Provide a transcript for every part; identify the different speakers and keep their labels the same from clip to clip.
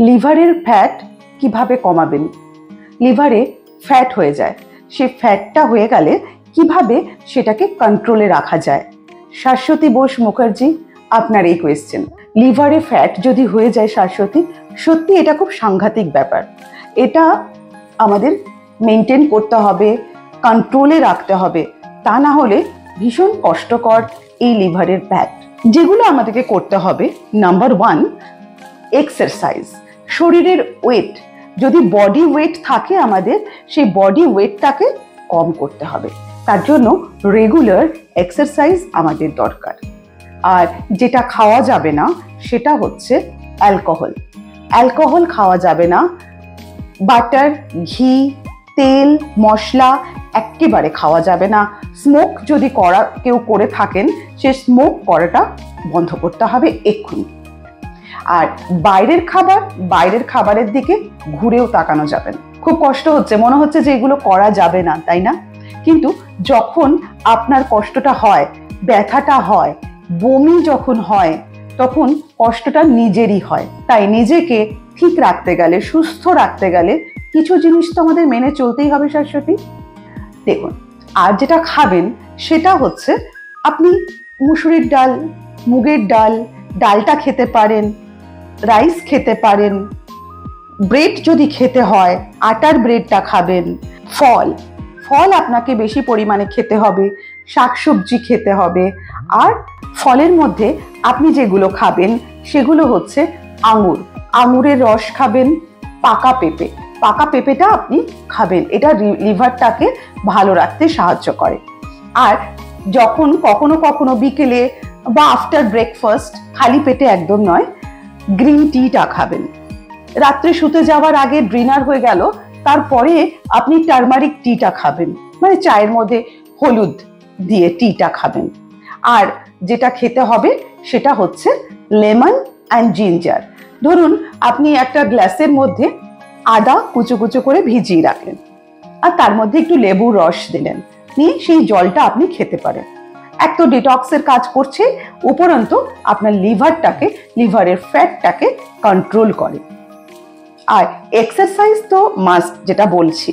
Speaker 1: লিভারের ফ্যাট কিভাবে কমাবেন? লিভারে ফ্যাট হয়ে যায়, সেই ফ্যাটটা হয়ে গেলে কিভাবে সেটাকে কন্ট্রোলে রাখা যায়? শাশ্বতী বোস মুখার্জি, আপনার এই কোয়েশ্চেন। লিভারে ফ্যাট যদি হয়ে যায় শাশ্বতী, সত্যি এটা খুব সাংঘাতিক ব্যাপার। এটা আমাদের মেনটেন করতে হবে, কন্ট্রোলে রাখতে হবে, তা না হলে ভীষণ কষ্টকর এই লিভারের ফ্যাট। যেগুলো আমাদেরকে করতে হবে, নাম্বার 1, এক্সারসাইজ। শরীরের ওয়েট, যদি বডি ওয়েট থাকে আমাদের, সেই বডি ওয়েটটাকে কম করতে হবে। তার জন্য রেগুলার এক্সারসাইজ আমাদের দরকার। আর যেটা খাওয়া যাবে না সেটা হচ্ছে অ্যালকোহল। অ্যালকোহল খাওয়া যাবে না। বাটার, ঘি, তেল, মশলা একেবারে খাওয়া যাবে না। স্মোক যদি কেউ করে থাকেন, সে স্মোক করাটা বন্ধ করতে হবে এক্ষুনি। আর বাইরের খাবারের দিকে ঘুরেও তাকানো যাবে না। খুব কষ্ট হচ্ছে, মনে হচ্ছে যে এগুলো করা যাবে না, তাই না? কিন্তু যখন আপনার কষ্টটা হয়, ব্যথাটা হয়, বমি যখন হয়, তখন কষ্টটা নিজেরই হয়। তাই নিজেকে ঠিক রাখতে গেলে, সুস্থ রাখতে গেলে কিছু জিনিস তো আমাদের মেনে চলতেই হবে শাশ্বতী। দেখুন, আর যেটা খাবেন সেটা হচ্ছে, আপনি মুসুরির ডাল, মুগের ডাল, ডালটা খেতে পারেন, রাইস খেতে পারেন, ব্রেড যদি খেতে হয় আটার ব্রেডটা খাবেন। ফল আপনাকে বেশি পরিমাণে খেতে হবে, শাকসবজি খেতে হবে। আর ফলের মধ্যে আপনি যেগুলো খাবেন সেগুলো হচ্ছে আঙুরের রস খাবেন, পাকা পেঁপেটা আপনি খাবেন। এটা লিভারটাকে ভালো রাখতে সাহায্য করে। আর যখন কখনো কখনো বিকেলে বা আফটার ব্রেকফাস্ট, খালি পেটে একদম নয়, গ্রিন টিটা খাবেন। রাত্রে শুতে যাওয়ার আগে ডিনার হয়ে গেল, তারপরে আপনি টার্মারিক টিটা খাবেন, মানে চায়ের মধ্যে হলুদ দিয়ে টিটা খাবেন। আর যেটা খেতে হবে সেটা হচ্ছে লেমন অ্যান্ড জিঞ্জার। ধরুন আপনি একটা গ্লাসের মধ্যে আদা কুচো কুচো করে ভিজিয়ে রাখলেন, আর তার মধ্যে একটু লেবুর রস দিলেন, নিয়ে সেই জলটা আপনি খেতে পারেন। এক তো ডিটক্সের কাজ করছে, উপরন্তু আপনার লিভারের ফ্যাটটাকে কন্ট্রোল করে। আর এক্সারসাইজ তো মাস্ট, যেটা বলছি,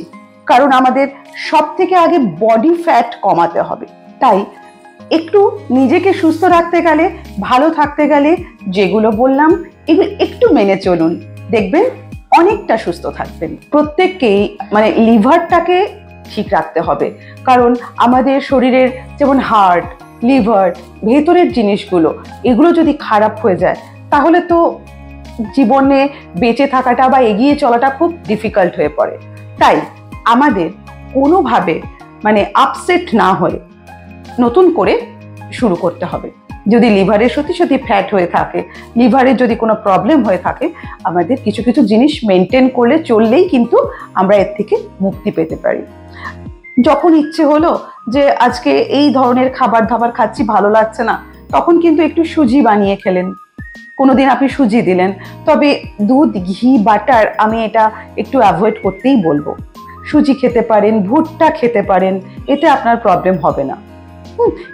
Speaker 1: কারণ আমাদের সব থেকে আগে বডি ফ্যাট কমাতে হবে। তাই একটু নিজেকে সুস্থ রাখতে গেলে, ভালো থাকতে গেলে যেগুলো বললাম এগুলো একটু মেনে চলুন, দেখবেন অনেকটা সুস্থ থাকবেন। প্রত্যেককেই মানে লিভারটাকে ঠিক রাখতে হবে, কারণ আমাদের শরীরের যেমন হার্ট, লিভার, ভেতরের জিনিসগুলো, এগুলো যদি খারাপ হয়ে যায় তাহলে তো জীবনে বেঁচে থাকাটা বা এগিয়ে চলাটা খুব ডিফিকাল্ট হয়ে পড়ে। তাই আমাদের কোনোভাবে মানে আপসেট না হয়ে নতুন করে শুরু করতে হবে। যদি লিভারে সত্যি ফ্যাট হয়ে থাকে, লিভারে যদি কোনো প্রবলেম হয়ে থাকে, আমাদের কিছু কিছু জিনিস মেনটেন করলে, চললেই কিন্তু আমরা এর থেকে মুক্তি পেতে পারি। যখন ইচ্ছে হলো যে আজকে এই ধরনের খাবার দাবার খাচ্ছি, ভালো লাগছে না, তখন কিন্তু একটু সুজি বানিয়ে খেলেন, কোনোদিন আপনি সুজি দিলেন। তবে দুধ, ঘি, বাটার আমি এটা একটু অ্যাভয়েড করতেই বলবো। সুজি খেতে পারেন, ভুট্টা খেতে পারেন, এতে আপনার প্রবলেম হবে না।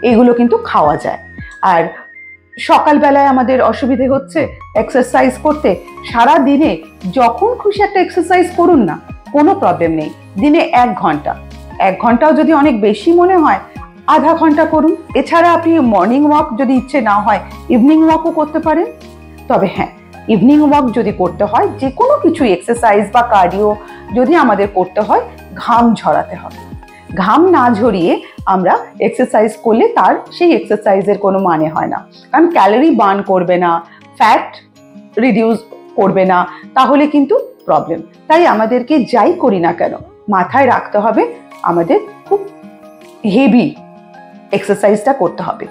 Speaker 1: এগুলো কিন্তু খাওয়া যায়। আর সকালবেলায় আমাদের অসুবিধে হচ্ছে এক্সারসাইজ করতে, সারা দিনে যখন খুশি একটা এক্সারসাইজ করুন না, কোনো প্রবলেম নেই। দিনে 1 ঘন্টাও যদি অনেক বেশি মনে হয়, আধা ঘন্টা করুন। এছাড়া আপনি মর্নিং ওয়াক যদি ইচ্ছে না হয়, ইভিনিং ওয়াকও করতে পারেন। তবে হ্যাঁ, ইভিনিং ওয়াক যদি করতে হয়, যে কোনো কিছু এক্সারসাইজ বা কার্ডিও যদি আমাদের করতে হয়, ঘাম ঝরাতে হবে। ঘাম না ঝরিয়ে আমরা এক্সারসাইজ করলে তার সেই এক্সারসাইজের কোনো মানে হয় না, কারণ ক্যালোরি বার্ন করবে না, ফ্যাট রিডিউস করবে না, তাহলে কিন্তু প্রবলেম। তাই আমাদেরকে যাই করি না কেন, মাথায় রাখতে হবে আমাদের খুব হেভি এক্সারসাইজটা করতে হবে।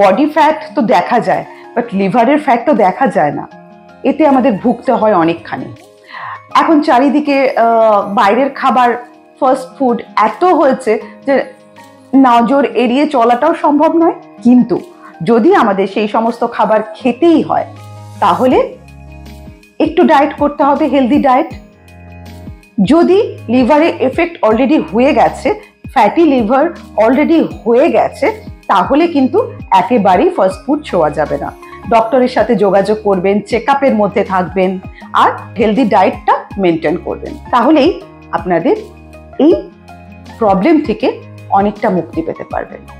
Speaker 1: বডি ফ্যাট তো দেখা যায়, বাট লিভারের ফ্যাট তো দেখা যায় না, এতে আমাদের ভুগতে হয় অনেকখানি। এখন চারিদিকে বাইরের খাবার, ফাস্ট ফুড এত হয়েছে যে নজর এড়িয়ে চলাটাও সম্ভব নয়। কিন্তু যদি আমাদের সেই সমস্ত খাবার খেতেই হয়, তাহলে একটু ডায়েট করতে হবে, হেলদি ডায়েট। যদি লিভারে এফেক্ট অলরেডি হয়ে গেছে, ফ্যাটি লিভার অলরেডি হয়ে গেছে, তাহলে কিন্তু একেবারেই ফাস্ট ফুড ছোঁয়া যাবে না। ডক্টরের সাথে যোগাযোগ করবেন, চেক আপের মধ্যে থাকবেন আর হেলদি ডায়েটটা মেনটেন করবেন। তাহলেই আপনাদের এই প্রবলেম থেকে অনেকটা মুক্তি পেতে পারবেন।